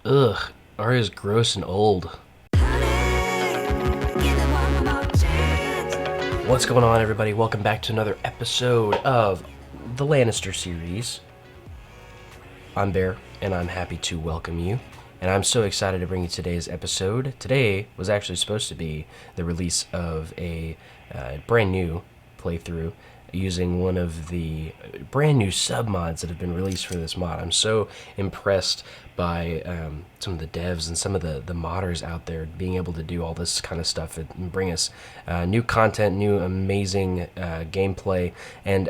Ugh, Arya's gross and old. What's going on, everybody? Welcome back to another episode of the Lannister series. I'm Bear, and I'm happy to welcome you. And I'm so excited to bring you today's episode. Today was actually supposed to be the release of a brand new playthrough using one of the brand new submods that have been released for this mod. I'm so impressed by some of the devs and some of the modders out there being able to do all this kind of stuff and bring us new content, new amazing gameplay, and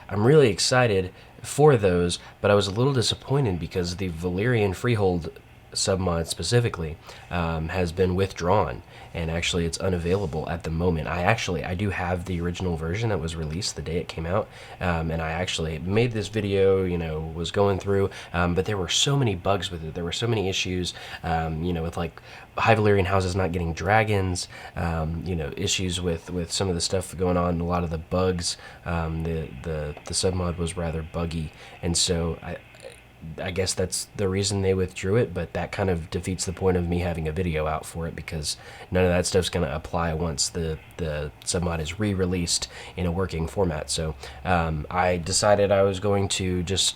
I'm really excited for those, but I was a little disappointed because the Valyrian Freehold submod specifically has been withdrawn, and actually it's unavailable at the moment. I do have the original version that was released the day it came out, and I actually made this video, was going through, but there were so many bugs with it. There were so many issues, with like high Valyrian houses not getting dragons, issues with some of the stuff going on, a lot of the bugs. The submod was rather buggy, and so I guess that's the reason they withdrew it, but that kind of defeats the point of me having a video out for it, because none of that stuff's going to apply once the submod is re-released in a working format. So I decided I was going to just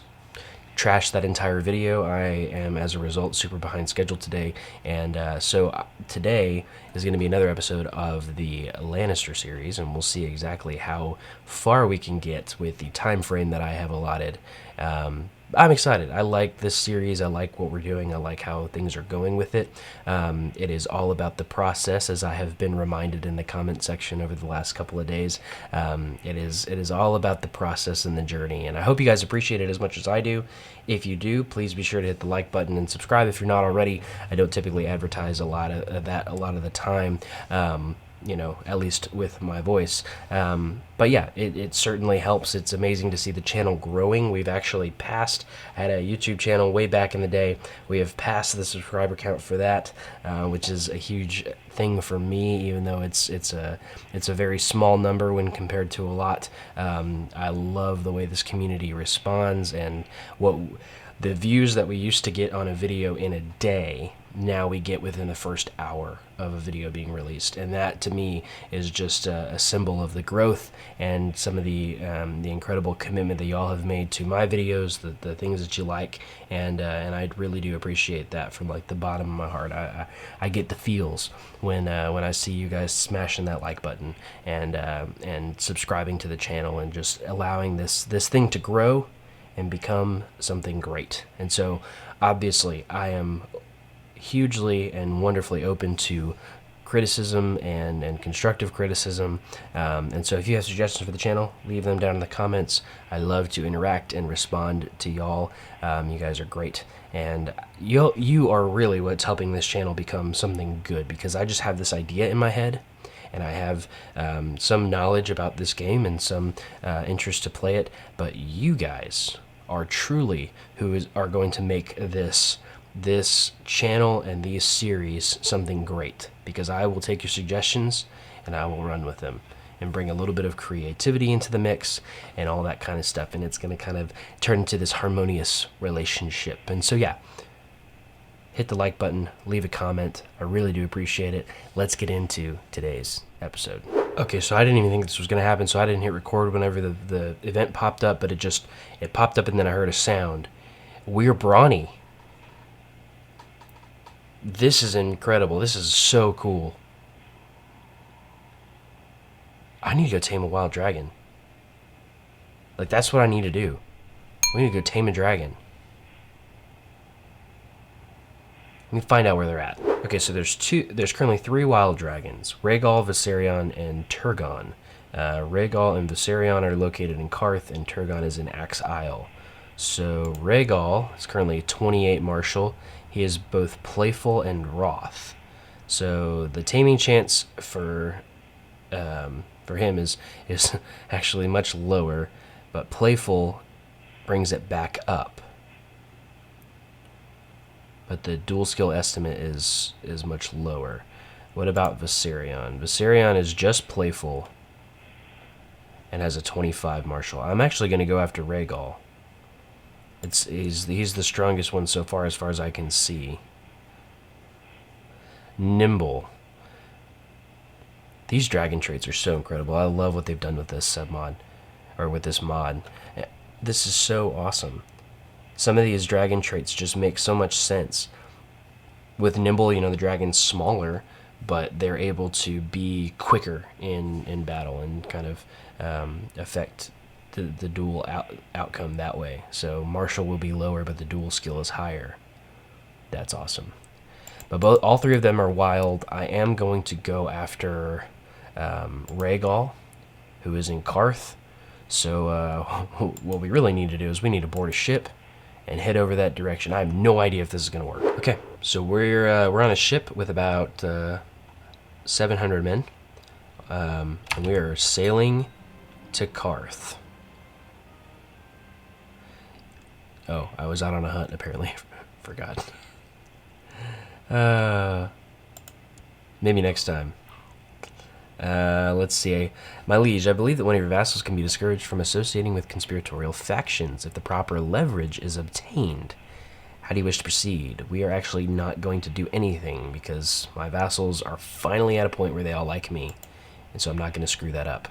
trash that entire video. I am, as a result, super behind schedule today, and so today is going to be another episode of the Lannister series, and we'll see exactly how far we can get with the time frame that I have allotted. I'm excited. I like this series. I like what we're doing. I like how things are going with it. It is all about the process, as I have been reminded in the comment section over the last couple of days. It is all about the process and the journey, and I hope you guys appreciate it as much as I do. If you do, please be sure to hit the like button and subscribe if you're not already. I don't typically advertise a lot of that a lot of the time. At least with my voice. But yeah, it certainly helps. It's amazing to see the channel growing. We've actually passed, I had a YouTube channel way back in the day. We have passed the subscriber count for that, which is a huge thing for me, even though it's a very small number when compared to a lot. I love the way this community responds, and what the views that we used to get on a video in a day, now we get within the first hour of a video being released, and that to me is just a symbol of the growth and some of the incredible commitment that y'all have made to my videos, the things that you like, and I really do appreciate that from like the bottom of my heart. I get the feels when I see you guys smashing that like button and subscribing to the channel and just allowing this thing to grow and become something great. And so obviously I am hugely and wonderfully open to criticism and constructive criticism, and so if you have suggestions for the channel, leave them down in the comments. I love to interact and respond to y'all. You guys are great, and you are really what's helping this channel become something good, because I just have this idea in my head, and I have some knowledge about this game and some interest to play it, but you guys are truly who are going to make this channel and these series something great, because I will take your suggestions and I will run with them and bring a little bit of creativity into the mix and all that kind of stuff, and it's going to kind of turn into this harmonious relationship. And so yeah, hit the like button, leave a comment. I really do appreciate it. Let's get into today's episode. Okay, so I didn't even think this was going to happen, so I didn't hit record whenever the event popped up, but it popped up, and then I heard a sound. We're brawny. This is incredible. This is so cool. I need to go tame a wild dragon. Like, that's what I need to do. We need to go tame a dragon. Let me find out where they're at. Okay, so there's currently 3 wild dragons: Rhaegal, Viserion, and Turgon. Rhaegal and Viserion are located in Karth, and Turgon is in Axe Isle. So Rhaegal is currently 28 martial. He is both playful and wroth. So the taming chance for him is actually much lower, but playful brings it back up. But the dual skill estimate is much lower. What about Viserion? Viserion is just playful and has a 25 martial. I'm actually going to go after Rhaegal. He's the strongest one so far as I can see. nimble. These dragon traits are so incredible. I love what they've done with this submod, or with this mod. This is so awesome. Some of these dragon traits just make so much sense. With nimble, you know, the dragon's smaller, but they're able to be quicker in battle and kind of affect the duel outcome that way. So martial will be lower, but the duel skill is higher. That's awesome. But all three of them are wild. I am going to go after Rhaegal, who is in Karth. So what we really need to do is we need to board a ship and head over that direction. I have no idea if this is going to work. Okay, so we're on a ship with about 700 men, and we are sailing to Karth. Oh, I was out on a hunt, apparently. Forgot. Maybe next time. Let's see. My liege, I believe that one of your vassals can be discouraged from associating with conspiratorial factions if the proper leverage is obtained. How do you wish to proceed? We are actually not going to do anything because my vassals are finally at a point where they all like me, and so I'm not going to screw that up.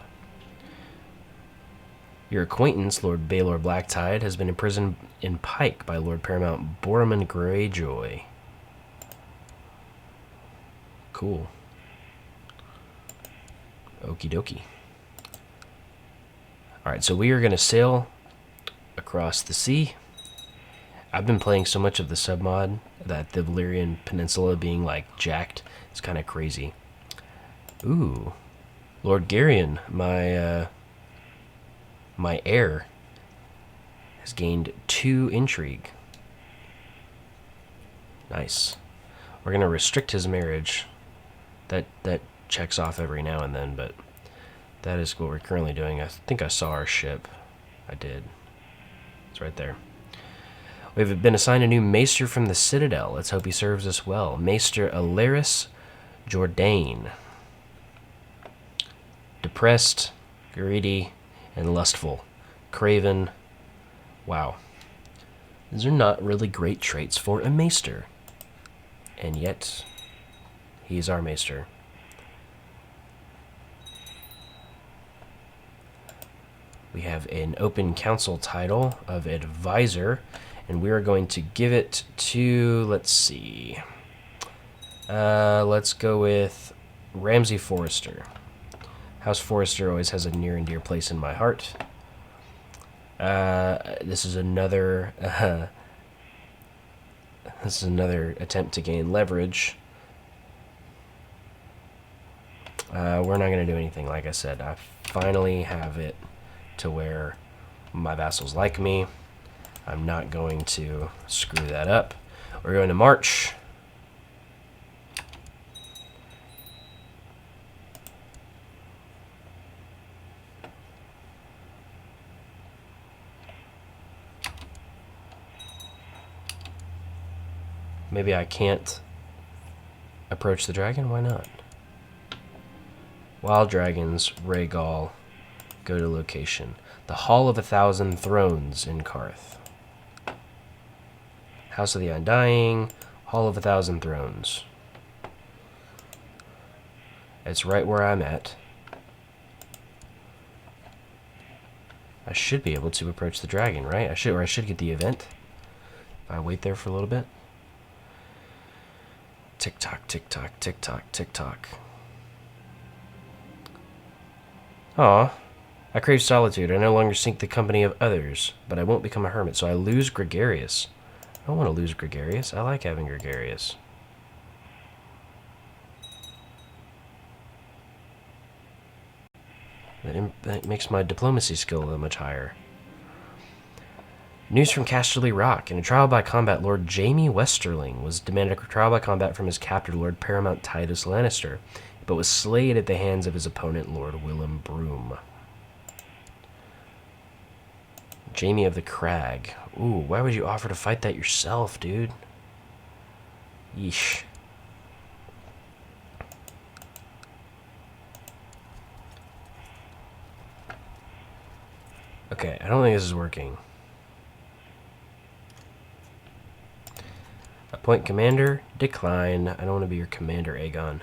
Your acquaintance, Lord Baelor Blacktide, has been imprisoned in Pike by Lord Paramount Boromund Greyjoy. Cool. Okie dokie. Alright, so we are going to sail across the sea. I've been playing so much of the submod that the Valyrian Peninsula being like jacked, it's kind of crazy. Ooh. Lord Garyon, my heir, has gained 2 intrigue. Nice. We're going to restrict his marriage. That checks off every now and then, but that is what we're currently doing. I think I saw our ship. I did. It's right there. We've been assigned a new maester from the Citadel. Let's hope he serves us well. Maester Alaris Jourdain. Depressed, greedy, and lustful. Craven. Wow. These are not really great traits for a maester. And yet, he's our maester. We have an open council title of advisor, and we are going to give it to, let's see. Let's go with Ramsay Forrester. House Forrester always has a near and dear place in my heart. This is another attempt to gain leverage. We're not going to do anything, like I said. I finally have it to where my vassals like me. I'm not going to screw that up. We're going to march. Maybe I can't approach the dragon? Why not? Wild dragons, Rhaegal, go to location. The Hall of 1,000 Thrones in Karth. House of the Undying, Hall of 1,000 Thrones. It's right where I'm at. I should be able to approach the dragon, right? I should get the event. If I wait there for a little bit. Tick tock, tick tock, tick tock, tick tock. Aw. I crave solitude. I no longer seek the company of others, but I won't become a hermit, so I lose gregarious. I don't want to lose gregarious. I like having gregarious. That makes my diplomacy skill that much higher. News from Casterly Rock. In a trial by combat, Lord Jaime Westerling was demanded a trial by combat from his captor, Lord Paramount Titus Lannister, but was slayed at the hands of his opponent, Lord Willem Broom. Jaime of the Crag. Ooh, why would you offer to fight that yourself, dude? Yeesh. Okay, I don't think this is working. Point commander, decline. I don't want to be your commander, Aegon.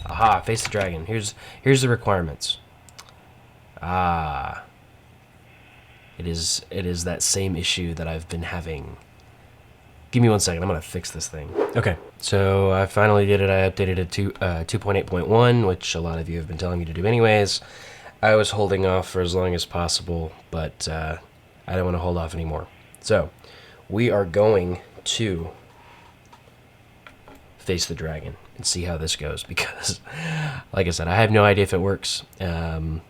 Aha, face the dragon. Here's the requirements. Ah. It is that same issue that I've been having. Give me 1 second. I'm going to fix this thing. Okay, so I finally did it. I updated it to 2.8.1, which a lot of you have been telling me to do anyways. I was holding off for as long as possible, but I don't want to hold off anymore. So we are going to face the dragon and see how this goes, because, like I said, I have no idea if it works. You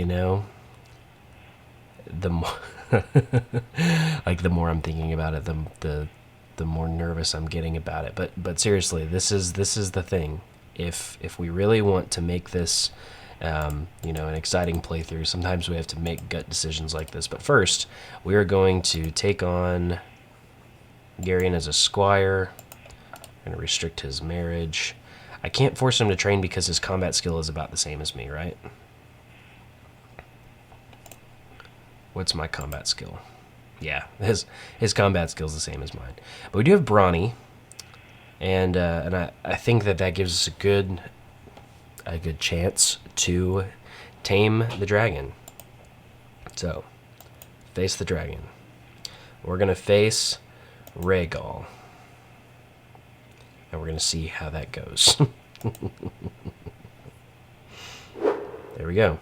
know, the more like the more I'm thinking about it, the more nervous I'm getting about it. But seriously, this is the thing. If we really want to make this you know, an exciting playthrough, sometimes we have to make gut decisions like this. But first, we are going to take on Garion as a squire. I'm going to restrict his marriage. I can't force him to train because his combat skill is about the same as me, right? What's my combat skill? Yeah, his combat skill is the same as mine. But we do have Brawny, and I think that gives us a good chance to tame the dragon. So, face the dragon. We're gonna face Rhaegal, and we're gonna see how that goes. There we go.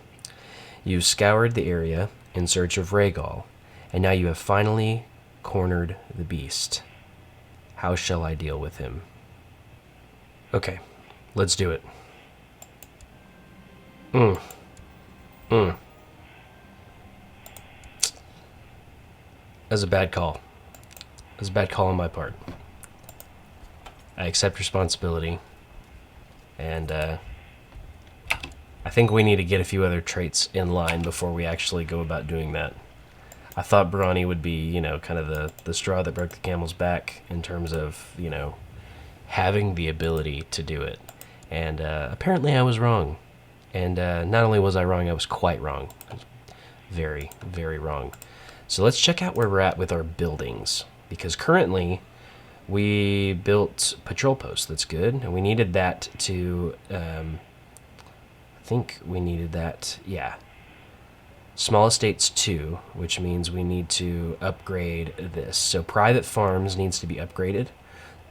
You've scoured the area in search of Rhaegal, and now you have finally cornered the beast. How shall I deal with him? Okay, let's do it. That's a bad call. That's a bad call on my part. I accept responsibility, and I think we need to get a few other traits in line before we actually go about doing that. I thought Brawny would be, you know, kind of the straw that broke the camel's back in terms of, you know, having the ability to do it. And apparently I was wrong. And not only was I wrong, I was quite wrong. I was very, very wrong. So let's check out where we're at with our buildings. Because currently we built patrol posts. That's good. And we needed that to... I think we needed that, yeah. Small estates 2, which means we need to upgrade this. So private farms needs to be upgraded,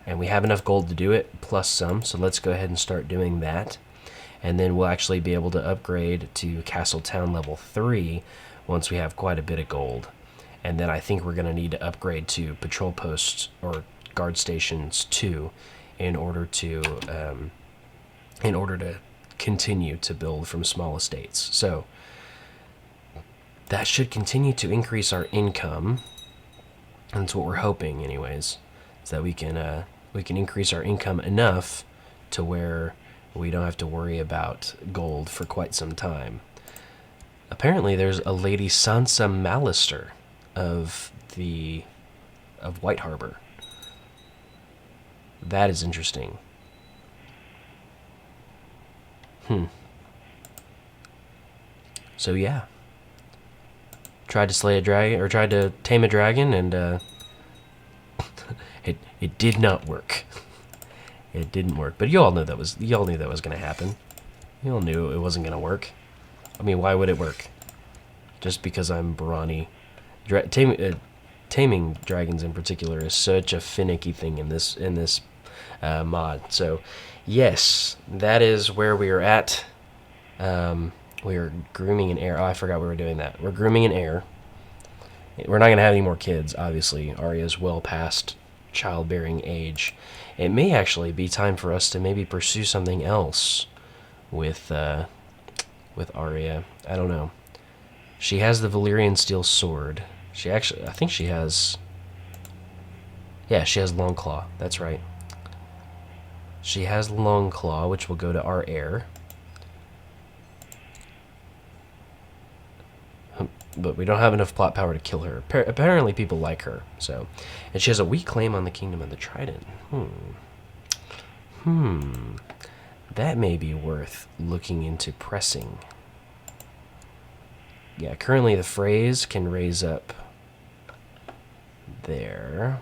and we have enough gold to do it, plus some, so let's go ahead and start doing that. And then we'll actually be able to upgrade to Castle Town level 3 once we have quite a bit of gold. And then I think we're going to need to upgrade to patrol posts or guard stations 2 in order to continue to build from small estates. So that should continue to increase our income. That's what we're hoping, anyways, is that we can increase our income enough to where we don't have to worry about gold for quite some time. Apparently, there's a Lady Sansa Lannister of White Harbor. That is interesting. So yeah, tried to slay a dragon, or tried to tame a dragon, and it did not work. It didn't work. But y'all knew that was going to happen. You all knew it wasn't going to work. I mean, why would it work? Just because I'm brawny. Taming dragons in particular is such a finicky thing in this mod. So yes, that is where we are at. We are grooming an heir. Oh, I forgot we were doing that. We're grooming an heir. We're not going to have any more kids, obviously. Arya's well past childbearing age. It may actually be time for us to maybe pursue something else with Arya. I don't know. She has the Valyrian steel sword. I think she has... Yeah, she has Longclaw. That's right. She has Longclaw, which will go to our heir. But we don't have enough plot power to kill her. Apparently people like her, so. And she has a weak claim on the Kingdom of the Trident. That may be worth looking into pressing. Yeah, currently the Freys can raise up there.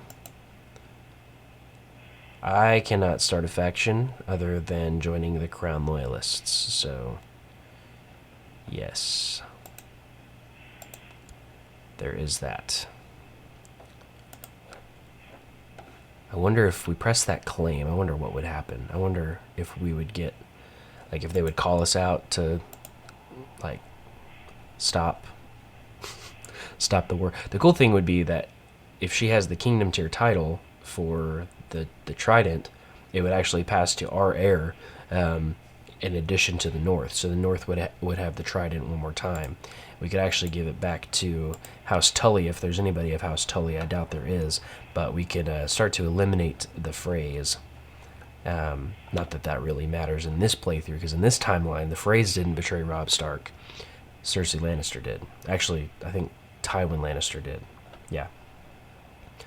I cannot start a faction other than joining the Crown Loyalists, so yes. There is that. I wonder if we press that claim, I wonder what would happen. I wonder if we would get, like, if they would call us out to, like, stop the war. The cool thing would be that if she has the Kingdom tier title for the Trident, it would actually pass to our heir, in addition to the North. So the North would have the Trident one more time. We could actually give it back to House Tully if there's anybody of House Tully. I doubt there is, but we could start to eliminate the phrase. Not that that really matters in this playthrough, because in this timeline, the phrase didn't betray Robb Stark. Cersei Lannister did. Actually, I think Tywin Lannister did. Yeah.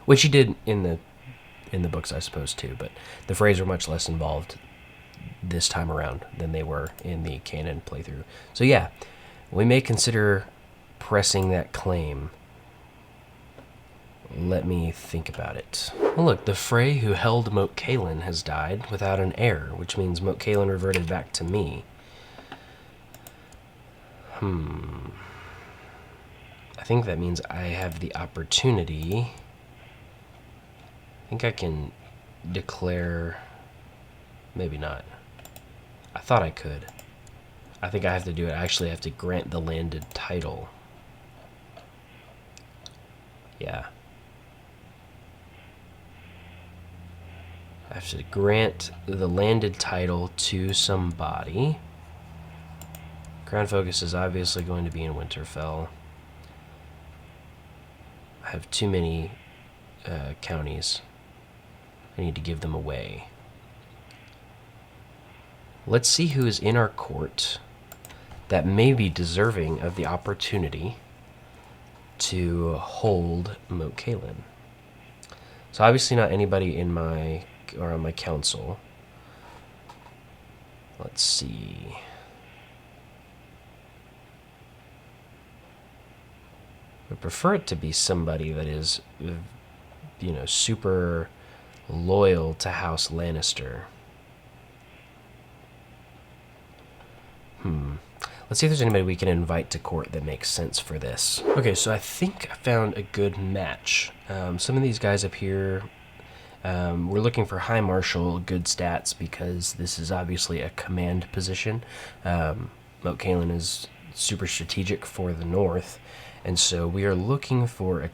Which he did in the books, I suppose, too, but the Freys were much less involved this time around than they were in the canon playthrough. So yeah, we may consider pressing that claim. Let me think about it. Well, look, the Frey who held Moat Cailin has died without an heir, which means Moat Cailin reverted back to me. I think that means I have the opportunity. I think I can declare... Maybe not. I thought I could. I think I have to do it. I actually have to grant the landed title. Yeah. I have to grant the landed title to somebody. Crown focus is obviously going to be in Winterfell. I have too many counties. I need to give them away. Let's see who is in our court that may be deserving of the opportunity to hold Moat Cailin. So obviously not anybody in my or on my council. Let's see. I prefer it to be somebody that is, you know, super loyal to House Lannister. Let's see if there's anybody we can invite to court that makes sense for this. Okay, so I think I found a good match. Some of these guys up here, we're looking for High Marshal, good stats, because this is obviously a command position. Moat Cailin is super strategic for the North, and so we are looking for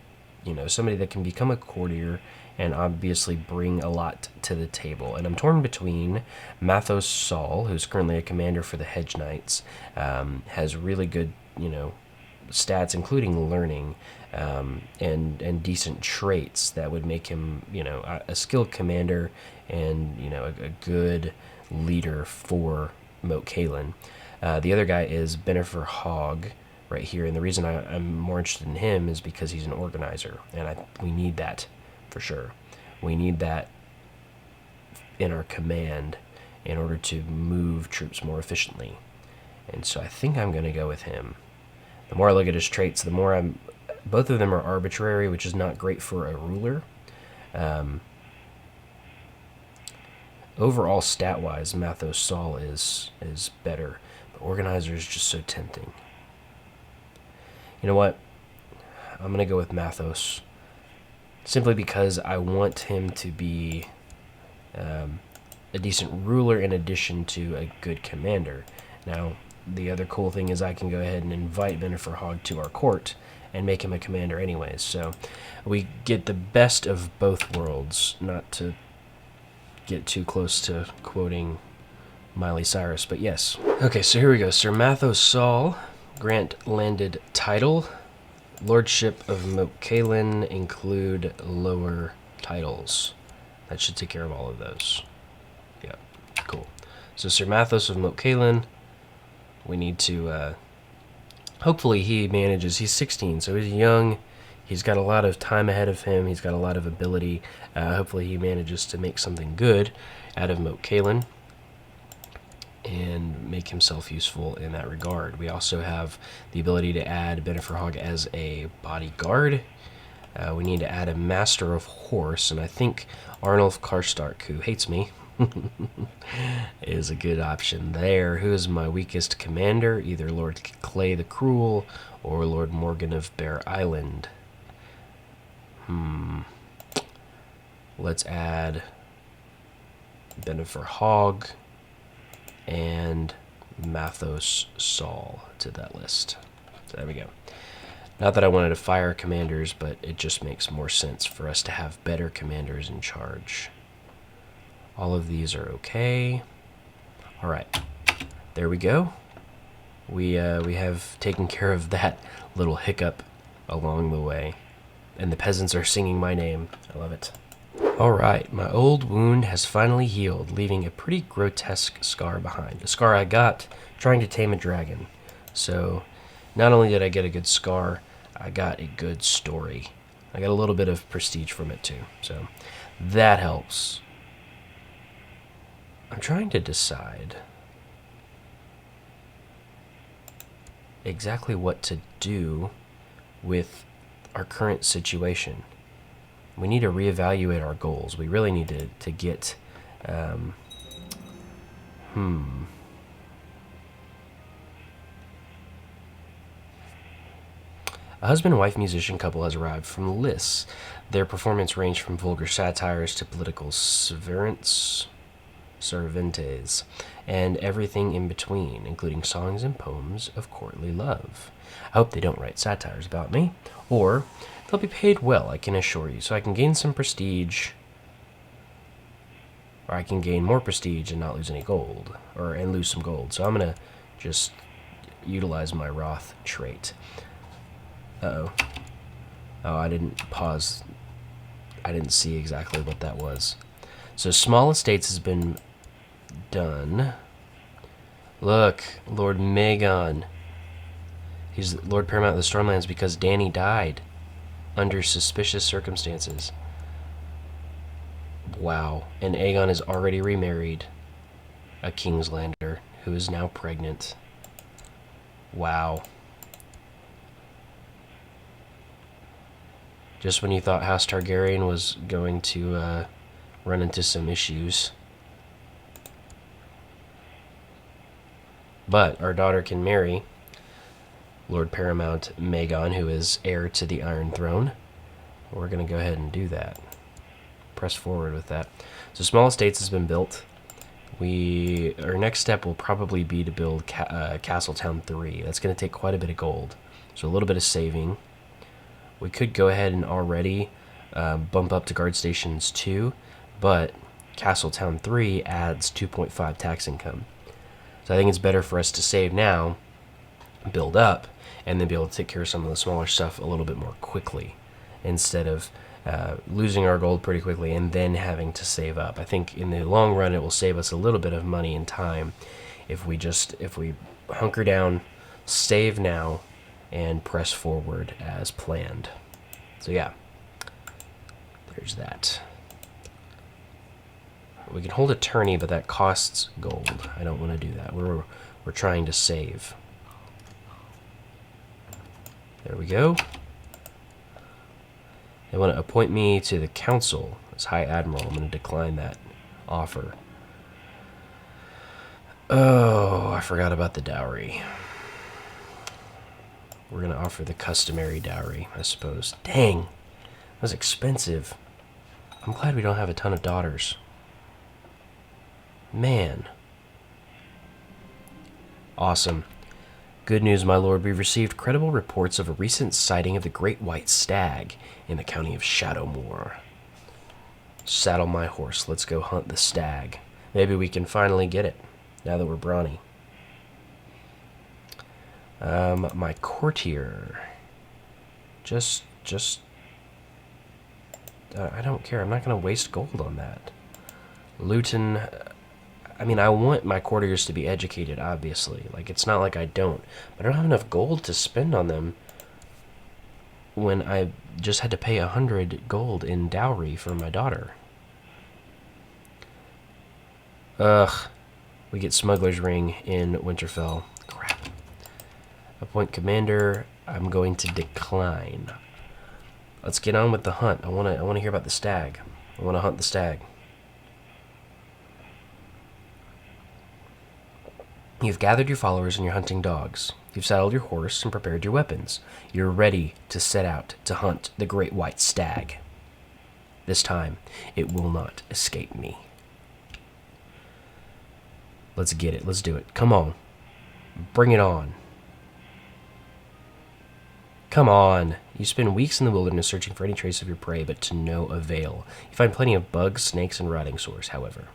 somebody that can become a courtier and obviously bring a lot to the table. And I'm torn between Mathos Saul, who's currently a commander for the Hedge Knights, has really good, stats, including learning, and decent traits that would make him, a skilled commander and, a good leader for Moat Cailin. The other guy is Bennifer Hogg right here, and the reason I'm more interested in him is because he's an organizer, and we need that. For sure. We need that in our command in order to move troops more efficiently. And so I think I'm going to go with him. The more I look at his traits, the more both of them are arbitrary, which is not great for a ruler. Overall, stat-wise, Mathos Saul is better. But organizer is just so tempting. You know what? I'm going to go with Mathos. Simply because I want him to be a decent ruler in addition to a good commander. Now, the other cool thing is I can go ahead and invite Bennifer Hogg to our court and make him a commander anyways. So we get the best of both worlds, not to get too close to quoting Miley Cyrus, but yes. Okay, so here we go. Sir Mathos Saul, grant landed title. Lordship of Moat Cailin, include lower titles. That should take care of all of those. Yeah, cool. So Sir Mathos of Moat Cailin, we need to, hopefully he manages, he's 16, so he's young, he's got a lot of time ahead of him, he's got a lot of ability. Hopefully he manages to make something good out of Moat Cailin and make himself useful in that regard. We also have the ability to add Bennifer Hogg as a bodyguard. We need to add a master of horse, and I think Arnulf Karstark, who hates me, is a good option there. Who is my weakest commander? Either Lord Clay the Cruel or Lord Morgan of Bear Island. Let's add Benifer Hogg and Mathos Saul to that list. So there we go. Not that I wanted to fire commanders, but it just makes more sense for us to have better commanders in charge. All of these are okay. All right, there we go. We have taken care of that little hiccup along the way. And the peasants are singing my name. I love it. All right, my old wound has finally healed, leaving a pretty grotesque scar behind. A scar I got trying to tame a dragon. So not only did I get a good scar, I got a good story. I got a little bit of prestige from it too, so that helps. I'm trying to decide exactly what to do with our current situation. We need to reevaluate our goals. We really need to get A husband-wife musician couple has arrived from Lys. Their performance ranged from vulgar satires to political cervantes, and everything in between, including songs and poems of courtly love. I hope they don't write satires about me, or they'll be paid well, I can assure you, so I can gain some prestige, or I can gain more prestige and not lose any gold, and lose some gold. So I'm going to just utilize my Wrath trait. Uh-oh. Oh, I didn't pause. I didn't see exactly what that was. So small estates has been done. Look, Lord Magon. He's Lord Paramount of the Stormlands because Dany died under suspicious circumstances. Wow. And Aegon is already remarried a Kingslander who is now pregnant. Wow. Just when you thought House Targaryen was going to run into some issues. But our daughter can marry Lord Paramount Magon, who is heir to the Iron Throne. We're going to go ahead and do that. Press forward with that. So Small Estates has been built. Our next step will probably be to build Castletown 3. That's going to take quite a bit of gold. So a little bit of saving. We could go ahead and already bump up to Guard Stations 2, but Castletown 3 adds 2.5 tax income. So I think it's better for us to save now, build up, and then be able to take care of some of the smaller stuff a little bit more quickly, instead of losing our gold pretty quickly and then having to save up. I think in the long run it will save us a little bit of money and time if we hunker down, save now, and press forward as planned. So yeah, there's that. We can hold a tourney, but that costs gold. I don't want to do that. We're trying to save. There we go. They want to appoint me to the council as High Admiral. I'm going to decline that offer. Oh, I forgot about the dowry. We're going to offer the customary dowry, I suppose. Dang, that was expensive. I'm glad we don't have a ton of daughters. Man. Awesome. Good news, my lord. We've received credible reports of a recent sighting of the great white stag in the county of Shadowmoor. Saddle my horse. Let's go hunt the stag. Maybe we can finally get it, now that we're brawny. My courtier. Just I don't care. I'm not going to waste gold on that. Luton. I mean, I want my courtiers to be educated, obviously. Like, it's not like I don't. But I don't have enough gold to spend on them when I just had to pay 100 gold in dowry for my daughter. Ugh. We get Smuggler's Ring in Winterfell. Crap. Appoint commander. I'm going to decline. Let's get on with the hunt. I wanna hear about the stag. I wanna hunt the stag. You've gathered your followers and your hunting dogs. You've saddled your horse and prepared your weapons. You're ready to set out to hunt the great white stag. This time, it will not escape me. Let's get it. Let's do it. Come on. Bring it on. Come on. You spend weeks in the wilderness searching for any trace of your prey, but to no avail. You find plenty of bugs, snakes, and rotting sores, however.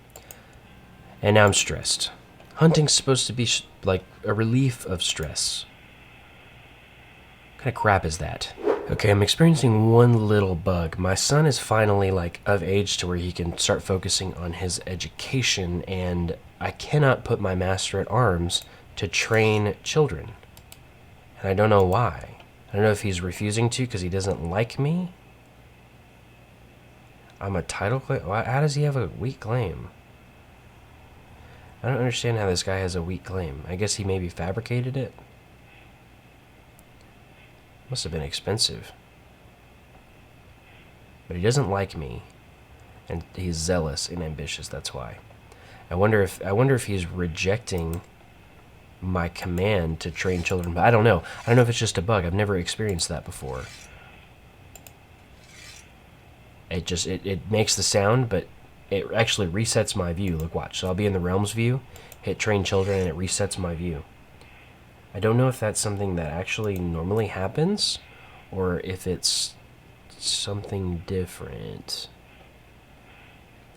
And now I'm stressed. Hunting's supposed to be like a relief of stress. What kind of crap is that? Okay, I'm experiencing one little bug. My son is finally like of age to where he can start focusing on his education, and I cannot put my master at arms to train children. And I don't know why. I don't know if he's refusing to because he doesn't like me. I'm a title claim. How does he have a weak claim? I don't understand how this guy has a weak claim. I guess he maybe fabricated it. Must have been expensive. But he doesn't like me, and he's zealous and ambitious. That's why. I wonder if he's rejecting my command to train children. But I don't know. I don't know if it's just a bug. I've never experienced that before. It makes the sound, but it actually resets my view. Look, watch. So I'll be in the realms view, hit train children, and it resets my view. I don't know if that's something that actually normally happens, or if it's something different.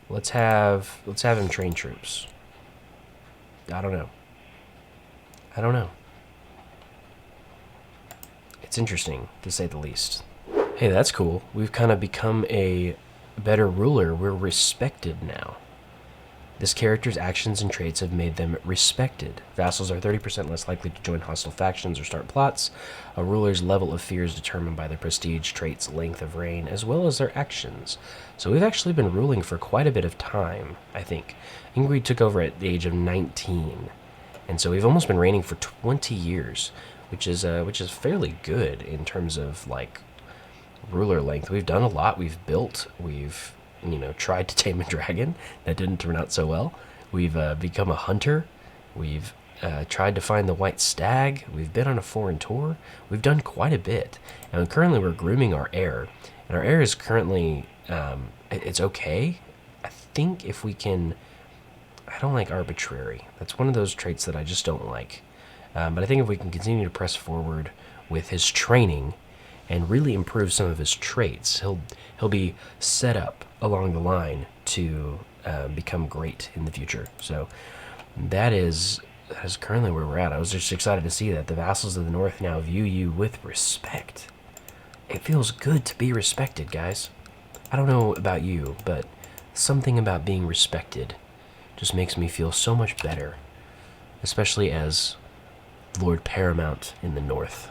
Let's have him train troops. I don't know. It's interesting, to say the least. Hey, that's cool. We've kind of become a better ruler. We're respected now. This character's actions and traits have made them respected. Vassals are 30% less likely to join hostile factions or start plots. A ruler's level of fear is determined by their prestige, traits, length of reign, as well as their actions. So we've actually been ruling for quite a bit of time, I think. Ingrid took over at the age of 19. And so we've almost been reigning for 20 years, which is fairly good in terms of, like, ruler length. We've done a lot. We've built. We've tried to tame a dragon. That didn't turn out so well. We've become a hunter. We've tried to find the white stag. We've been on a foreign tour. We've done quite a bit. And currently we're grooming our heir. And our heir is currently, it's okay. I think if we can, I don't like arbitrary. That's one of those traits that I just don't like. But I think if we can continue to press forward with his training and really improve some of his traits, he'll be set up along the line to become great in the future. So that is currently where we're at. I was just excited to see that the vassals of the north now view you with respect. It feels good to be respected, guys. I don't know about you, but something about being respected just makes me feel so much better, especially as Lord Paramount in the north.